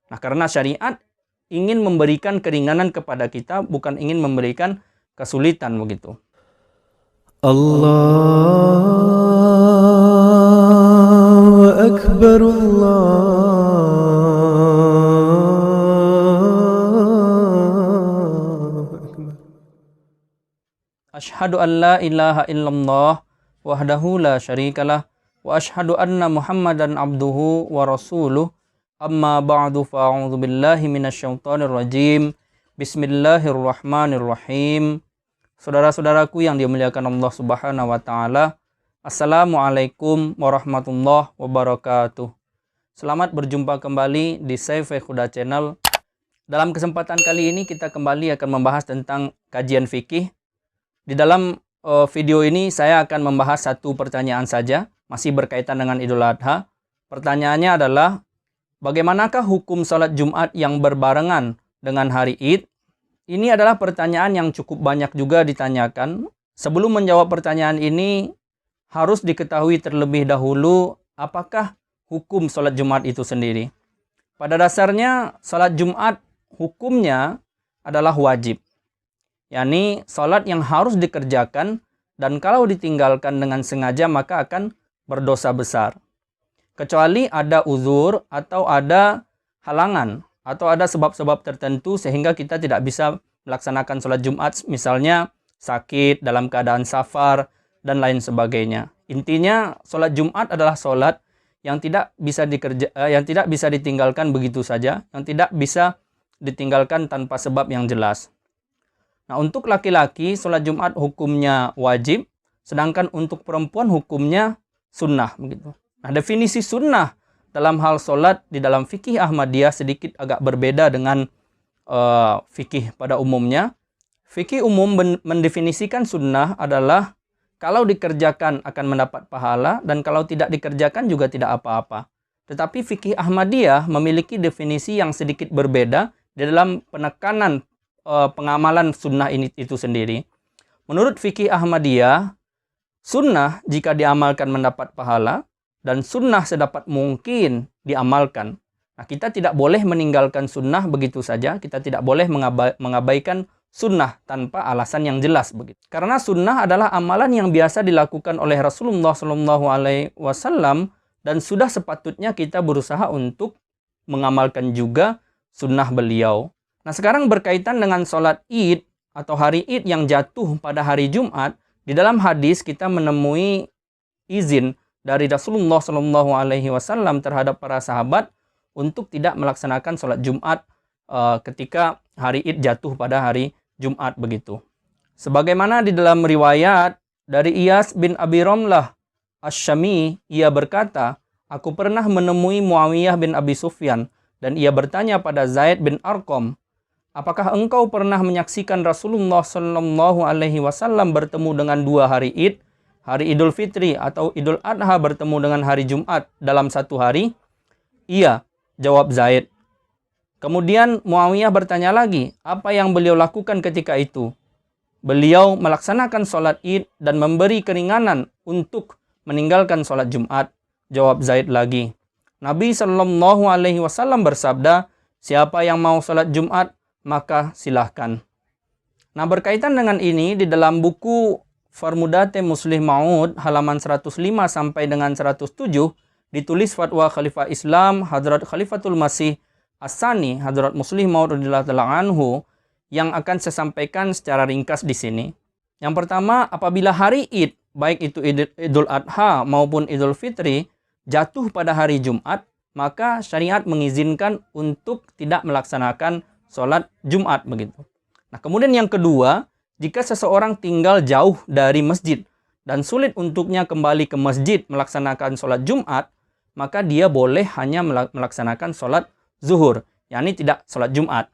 Nah, karena syariat ingin memberikan keringanan kepada kita, bukan ingin memberikan kesulitan begitu. Allahu Akbar, Asyhadu an la ilaha illallah wahdahu la syarikalah wa asyhadu anna Muhammadan abduhu wa rasuluh. Amma ba'du, fa'a'udzu billahi minasyaitonir rajim. Bismillahirrahmanirrahim. Saudara-saudaraku yang dimuliakan Allah Subhanahu wa taala, Assalamualaikum warahmatullahi wabarakatuh. Selamat berjumpa kembali di Saiful Huda Channel. Dalam kesempatan kali ini kita kembali akan membahas tentang kajian fikih. Di dalam video ini saya akan membahas satu pertanyaan saja, masih berkaitan dengan Idul Adha. Pertanyaannya adalah, bagaimanakah hukum sholat Jumat yang berbarengan dengan hari Id? Ini adalah pertanyaan yang cukup banyak juga ditanyakan. Sebelum menjawab pertanyaan ini, harus diketahui terlebih dahulu apakah hukum sholat Jumat itu sendiri. Pada dasarnya, sholat Jumat hukumnya adalah wajib. yakni sholat yang harus dikerjakan, dan kalau ditinggalkan dengan sengaja maka akan berdosa besar. Kecuali ada uzur atau ada halangan atau ada sebab-sebab tertentu sehingga kita tidak bisa melaksanakan sholat Jumat, misalnya sakit, dalam keadaan safar, dan lain sebagainya. Intinya sholat Jumat adalah sholat yang tidak bisa ditinggalkan begitu saja, yang tidak bisa ditinggalkan tanpa sebab yang jelas. Nah, untuk laki-laki sholat Jumat hukumnya wajib, sedangkan untuk perempuan hukumnya sunnah begitu. Nah, definisi sunnah dalam hal sholat di dalam fikih Ahmadiyah sedikit agak berbeda dengan fikih pada umumnya. Fikih umum mendefinisikan sunnah adalah kalau dikerjakan akan mendapat pahala, dan kalau tidak dikerjakan juga tidak apa-apa. Tetapi fikih Ahmadiyah memiliki definisi yang sedikit berbeda di dalam penekanan pengamalan sunnah itu sendiri. Menurut fikih Ahmadiyah, sunnah jika diamalkan mendapat pahala, dan sunnah sedapat mungkin diamalkan. Nah, kita tidak boleh meninggalkan sunnah begitu saja, kita tidak boleh mengabaikan sunnah tanpa alasan yang jelas begitu. Karena sunnah adalah amalan yang biasa dilakukan oleh Rasulullah SAW, dan sudah sepatutnya kita berusaha untuk mengamalkan juga sunnah beliau. Nah, sekarang berkaitan dengan sholat Id atau hari Id yang jatuh pada hari Jumat, di dalam hadis kita menemui izin dari Rasulullah SAW terhadap para sahabat untuk tidak melaksanakan sholat Jumat ketika hari Id jatuh pada hari Jumat begitu. Sebagaimana di dalam riwayat dari Iyas bin Abi Romlah Asy-Syami, ia berkata, aku pernah menemui Muawiyah bin Abi Sufyan, dan ia bertanya pada Zaid bin Arqam, apakah engkau pernah menyaksikan Rasulullah SAW bertemu dengan dua hari Id, hari Idul Fitri atau Idul Adha bertemu dengan hari Jumat dalam satu hari? Iya, jawab Zaid. Kemudian Muawiyah bertanya lagi, apa yang beliau lakukan ketika itu? Beliau melaksanakan sholat Id dan memberi keringanan untuk meninggalkan sholat Jumat, jawab Zaid lagi. Nabi SAW bersabda, siapa yang mau sholat Jumat, maka silahkan. Nah, berkaitan dengan ini, di dalam buku Farmudate Muslih Maud halaman 105 sampai dengan 107 ditulis fatwa Khalifah Islam Hadrat Khalifatul Masih As-Sani Hadrat Muslih Maud radhiyallahu anhu yang akan saya sampaikan secara ringkas di sini. Yang pertama, apabila hari Id, baik itu Idul Adha maupun Idul Fitri, jatuh pada hari Jumat, maka syariat mengizinkan untuk tidak melaksanakan sholat Jumat begitu. Nah, kemudian yang kedua, jika seseorang tinggal jauh dari masjid dan sulit untuknya kembali ke masjid melaksanakan sholat Jumat, maka dia boleh hanya melaksanakan sholat zuhur, yakni tidak sholat Jumat.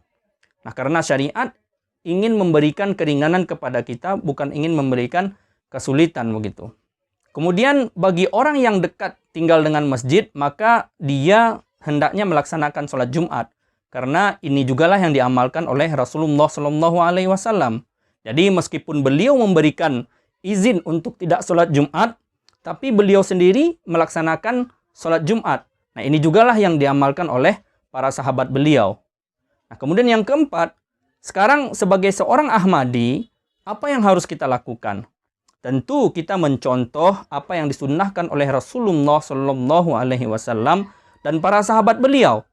Nah, karena syariat ingin memberikan keringanan kepada kita, bukan ingin memberikan kesulitan begitu. Kemudian bagi orang yang dekat tinggal dengan masjid, maka dia hendaknya melaksanakan sholat Jumat. Karena ini jugalah yang diamalkan oleh Rasulullah SAW. Jadi meskipun beliau memberikan izin untuk tidak sholat Jumat, tapi beliau sendiri melaksanakan sholat Jumat. Nah, ini jugalah yang diamalkan oleh para sahabat beliau. Nah, kemudian yang keempat, sekarang sebagai seorang Ahmadi, apa yang harus kita lakukan? Tentu kita mencontoh apa yang disunnahkan oleh Rasulullah Shallallahu Alaihi Wasallam dan para sahabat beliau.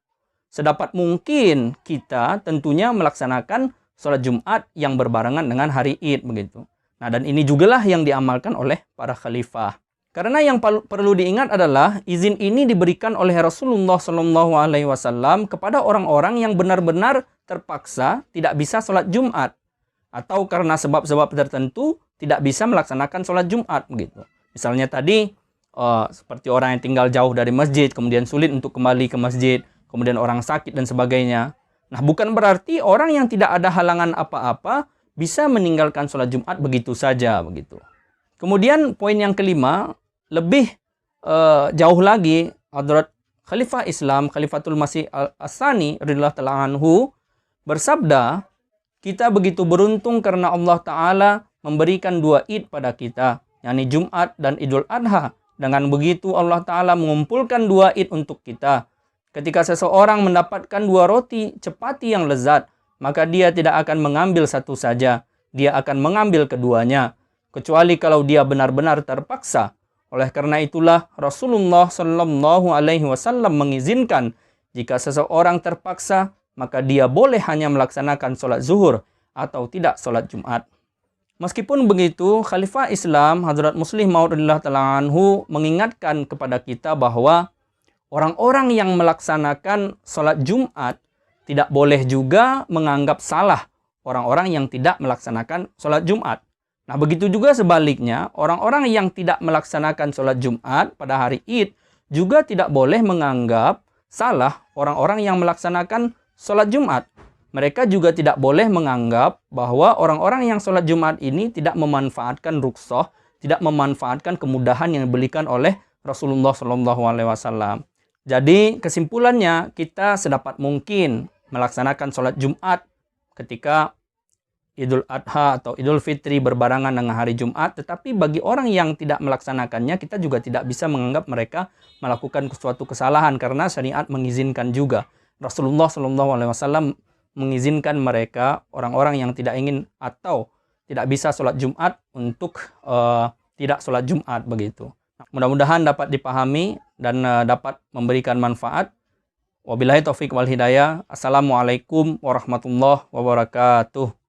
Sedapat mungkin kita tentunya melaksanakan sholat Jumat yang berbarengan dengan hari Id begitu. Nah, dan ini jugalah yang diamalkan oleh para khalifah. Karena yang perlu diingat adalah izin ini diberikan oleh Rasulullah Shallallahu Alaihi Wasallam kepada orang-orang yang benar-benar terpaksa tidak bisa sholat Jumat atau karena sebab-sebab tertentu tidak bisa melaksanakan sholat Jumat begitu. Misalnya tadi seperti orang yang tinggal jauh dari masjid, kemudian sulit untuk kembali ke masjid, kemudian orang sakit dan sebagainya. Nah, bukan berarti orang yang tidak ada halangan apa-apa bisa meninggalkan sholat Jumat begitu saja begitu. Kemudian poin yang kelima, lebih jauh lagi, Hadrat Khalifah Islam, Khalifatul Masih As-Tsani radhiyallahu ta'ala anhu bersabda, kita begitu beruntung karena Allah Ta'ala memberikan 2 Id pada kita, yakni Jumat dan Idul Adha. Dengan begitu Allah Ta'ala mengumpulkan 2 Id untuk kita. Ketika seseorang mendapatkan 2 roti cepati yang lezat, maka dia tidak akan mengambil satu saja. Dia akan mengambil keduanya. Kecuali kalau dia benar-benar terpaksa. Oleh karena itulah Rasulullah Shallallahu Alaihi Wasallam mengizinkan jika seseorang terpaksa, maka dia boleh hanya melaksanakan sholat zuhur atau tidak sholat Jumat. Meskipun begitu, Khalifah Islam Hadrat Muslih Maud radhiyallahu ta'ala anhu mengingatkan kepada kita bahwa orang-orang yang melaksanakan sholat Jumat tidak boleh juga menganggap salah orang-orang yang tidak melaksanakan sholat Jumat. Nah, begitu juga sebaliknya, orang-orang yang tidak melaksanakan sholat Jumat pada hari Id juga tidak boleh menganggap salah orang-orang yang melaksanakan sholat Jumat. Mereka juga tidak boleh menganggap bahwa orang-orang yang sholat Jumat ini tidak memanfaatkan rukhsah, tidak memanfaatkan kemudahan yang diberikan oleh Rasulullah SAW. Jadi kesimpulannya, kita sedapat mungkin melaksanakan sholat Jumat ketika Idul Adha atau Idul Fitri berbarengan dengan hari Jumat. Tetapi bagi orang yang tidak melaksanakannya, kita juga tidak bisa menganggap mereka melakukan suatu kesalahan karena syariat mengizinkan juga. Rasulullah SAW mengizinkan mereka, orang-orang yang tidak ingin atau tidak bisa sholat Jumat untuk tidak sholat Jumat begitu. Nah, mudah-mudahan dapat dipahami dan dapat memberikan manfaat. Wabillahi taufiq wal hidayah. Assalamualaikum warahmatullahi wabarakatuh.